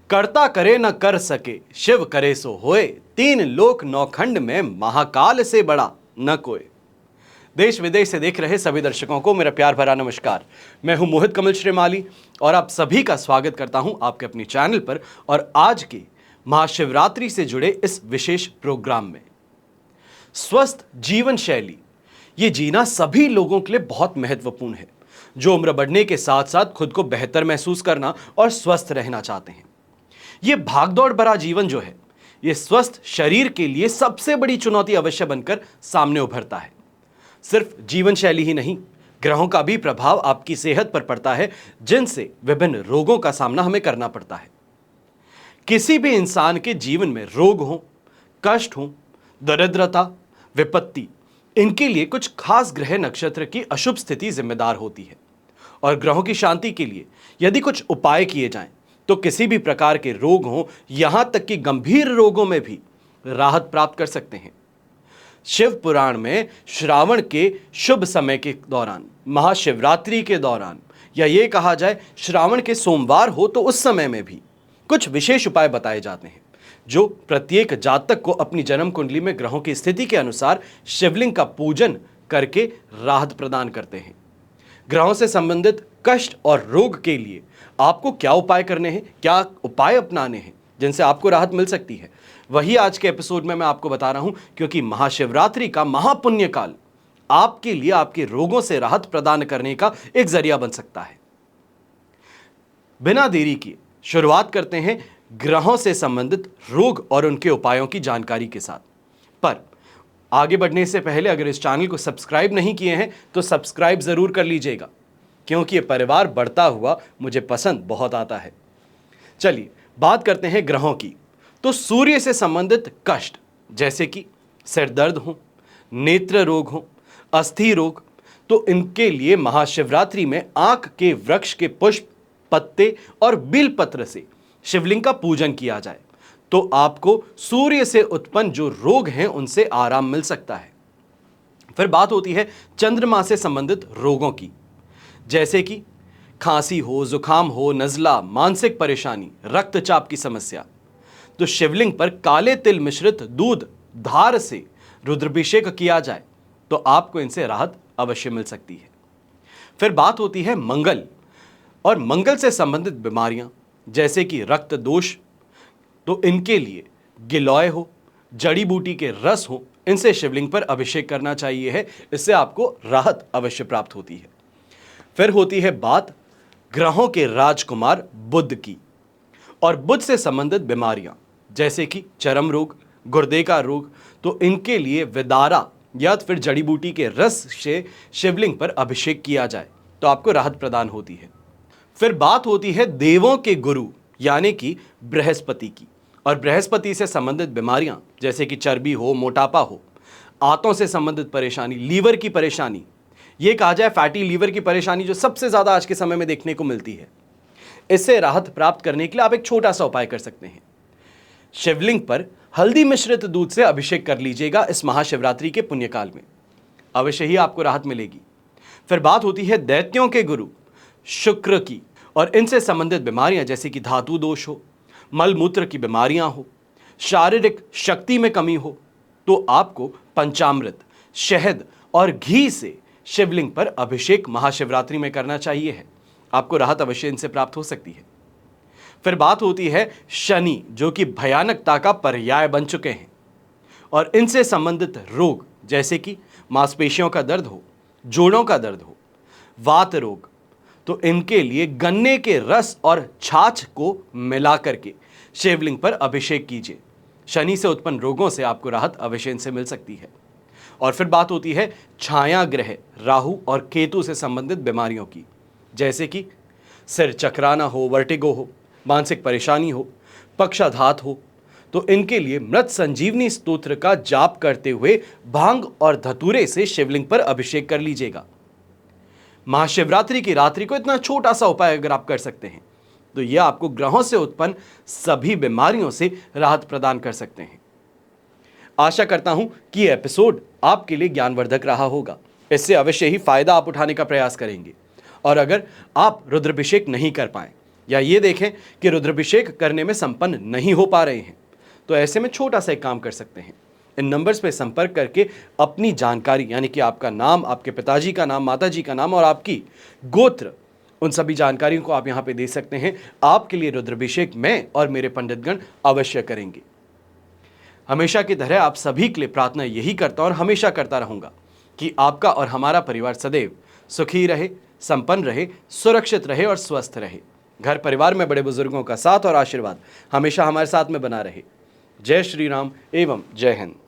कर्ता करे न कर सके, शिव करे सो होए, तीन लोक नौखंड में महाकाल से बड़ा न कोई। देश विदेश से देख रहे सभी दर्शकों को मेरा प्यार भरा नमस्कार। मैं हूं मोहित कमल श्रीमाली और आप सभी का स्वागत करता हूं आपके अपनी चैनल पर और आज के महाशिवरात्रि से जुड़े इस विशेष प्रोग्राम में। स्वस्थ जीवन शैली ये जीना सभी लोगों के लिए बहुत महत्वपूर्ण है, जो उम्र बढ़ने के साथ साथ खुद को बेहतर महसूस करना और स्वस्थ रहना चाहते हैं। ये भागदौड़ भरा जीवन जो है, ये स्वस्थ शरीर के लिए सबसे बड़ी चुनौती अवश्य बनकर सामने उभरता है। सिर्फ जीवन शैली ही नहीं, ग्रहों का भी प्रभाव आपकी सेहत पर पड़ता है, जिनसे विभिन्न रोगों का सामना हमें करना पड़ता है। किसी भी इंसान के जीवन में रोग हो, कष्ट हो, दरिद्रता, विपत्ति, इनके लिए कुछ खास ग्रह नक्षत्र की अशुभ स्थिति जिम्मेदार होती है और ग्रहों की शांति के लिए यदि कुछ उपाय किए जाएं तो किसी भी प्रकार के रोग हों, यहां तक कि गंभीर रोगों में भी राहत प्राप्त कर सकते हैं। शिव पुराण में श्रावण के शुभ समय के दौरान, महाशिवरात्रि के दौरान, या ये कहा जाए श्रावण के सोमवार हो तो उस समय में भी कुछ विशेष उपाय बताए जाते हैं, जो प्रत्येक जातक को अपनी जन्म कुंडली में ग्रहों की स्थिति के अनुसार शिवलिंग का पूजन करके राहत प्रदान करते हैं। ग्रहों से संबंधित कष्ट और रोग के लिए आपको क्या उपाय करने हैं, क्या उपाय अपनाने हैं जिनसे आपको राहत मिल सकती है, वही आज के एपिसोड में मैं आपको बता रहा हूं, क्योंकि महाशिवरात्रि का महापुण्य काल आपके लिए आपके रोगों से राहत प्रदान करने का एक जरिया बन सकता है। बिना देरी किए शुरुआत करते हैं ग्रहों से संबंधित रोग और उनके उपायों की जानकारी के साथ। पर आगे बढ़ने से पहले अगर इस चैनल को सब्सक्राइब नहीं किए हैं तो सब्सक्राइब जरूर कर लीजिएगा, क्योंकि ये परिवार बढ़ता हुआ मुझे पसंद बहुत आता है। चलिए बात करते हैं ग्रहों की। तो सूर्य से संबंधित कष्ट जैसे कि सिर दर्द हो, नेत्र रोग हो, अस्थि रोग, तो इनके लिए महाशिवरात्रि में आंख के वृक्ष के पुष्प, पत्ते और बिलपत्र से शिवलिंग का पूजन किया जाए तो आपको सूर्य से उत्पन्न जो रोग हैं उनसे आराम मिल सकता है। फिर बात होती है चंद्रमा से संबंधित रोगों की, जैसे कि खांसी हो, जुकाम हो, नज़ला, मानसिक परेशानी, रक्तचाप की समस्या, तो शिवलिंग पर काले तिल मिश्रित दूध धार से रुद्राभिषेक किया जाए तो आपको इनसे राहत अवश्य मिल सकती है। फिर बात होती है मंगल और मंगल से संबंधित बीमारियां, जैसे कि रक्त दोष, तो इनके लिए गिलोय हो, जड़ी बूटी के रस हो, इनसे शिवलिंग पर अभिषेक करना चाहिए है, इससे आपको राहत अवश्य प्राप्त होती है। फिर होती है बात ग्रहों के राजकुमार बुध की, और बुध से संबंधित बीमारियां जैसे कि चर्म रोग, गुर्दे का रोग, तो इनके लिए विदारा या फिर जड़ी बूटी के रस से शिवलिंग पर अभिषेक किया जाए तो आपको राहत प्रदान होती है। फिर बात होती है देवों के गुरु यानी कि बृहस्पति की, और बृहस्पति से संबंधित बीमारियां जैसे कि चर्बी हो, मोटापा हो, आंतों से संबंधित परेशानी, लीवर की परेशानी, ये कहा जाए फैटी लीवर की परेशानी जो सबसे ज्यादा आज के समय में देखने को मिलती है, इससे राहत प्राप्त करने के लिए आप एक छोटा सा उपाय कर सकते हैं। शिवलिंग पर हल्दी मिश्रित दूध से अभिषेक कर लीजिएगा इस महाशिवरात्रि के पुण्यकाल में, अवश्य ही आपको राहत मिलेगी। फिर बात होती है दैत्यों के गुरु शुक्र की, और इनसे संबंधित बीमारियां जैसे कि धातु दोष हो, मलमूत्र की बीमारियां हो, शारीरिक शक्ति में कमी हो, तो आपको पंचामृत, शहद और घी से शिवलिंग पर अभिषेक महाशिवरात्रि में करना चाहिए है, आपको राहत अवश्य इनसे प्राप्त हो सकती है। फिर बात होती है शनि, जो कि भयानकता का पर्याय बन चुके हैं, और इनसे संबंधित रोग जैसे कि मांसपेशियों का दर्द हो, जोड़ों का दर्द हो, वात रोग, तो इनके लिए गन्ने के रस और छाछ को मिला करके शिवलिंग पर अभिषेक कीजिए। शनि से उत्पन्न रोगों से आपको राहत अवश्य इनसे मिल सकती है। और फिर बात होती है छाया ग्रह राहु और केतु से संबंधित बीमारियों की, जैसे कि सिर चकराना हो, वर्टिगो हो, मानसिक परेशानी हो, पक्षाघात हो, तो इनके लिए मृत संजीवनी स्तोत्र का जाप करते हुए भांग और धतूरे से शिवलिंग पर अभिषेक कर लीजिएगा। महाशिवरात्रि की रात्रि को इतना छोटा सा उपाय अगर आप कर सकते हैं तो यह आपको ग्रहों से उत्पन्न सभी बीमारियों से राहत प्रदान कर सकते हैं। आशा करता हूं कि यह एपिसोड आपके लिए ज्ञानवर्धक रहा होगा, इससे अवश्य ही फायदा आप उठाने का प्रयास करेंगे। और अगर आप रुद्राभिषेक नहीं कर पाए या ये देखें कि रुद्राभिषेक करने में संपन्न नहीं हो पा रहे हैं, तो ऐसे में छोटा सा एक काम कर सकते हैं। इन नंबर्स पे संपर्क करके अपनी जानकारी यानी कि आपका नाम, आपके पिताजी का नाम, माताजी का नाम और आपकी गोत्र, उन सभी जानकारियों को आप यहाँ पे दे सकते हैं। आपके लिए रुद्राभिषेक मैं और मेरे पंडितगण अवश्य करेंगे। हमेशा की तरह आप सभी के लिए प्रार्थना यही करता और हमेशा करता रहूंगा कि आपका और हमारा परिवार सदैव सुखी रहे, संपन्न रहे, सुरक्षित रहे और स्वस्थ रहे। घर परिवार में बड़े बुजुर्गों का साथ और आशीर्वाद हमेशा हमारे साथ में बना रहे। जय श्री राम एवं जय हिंद।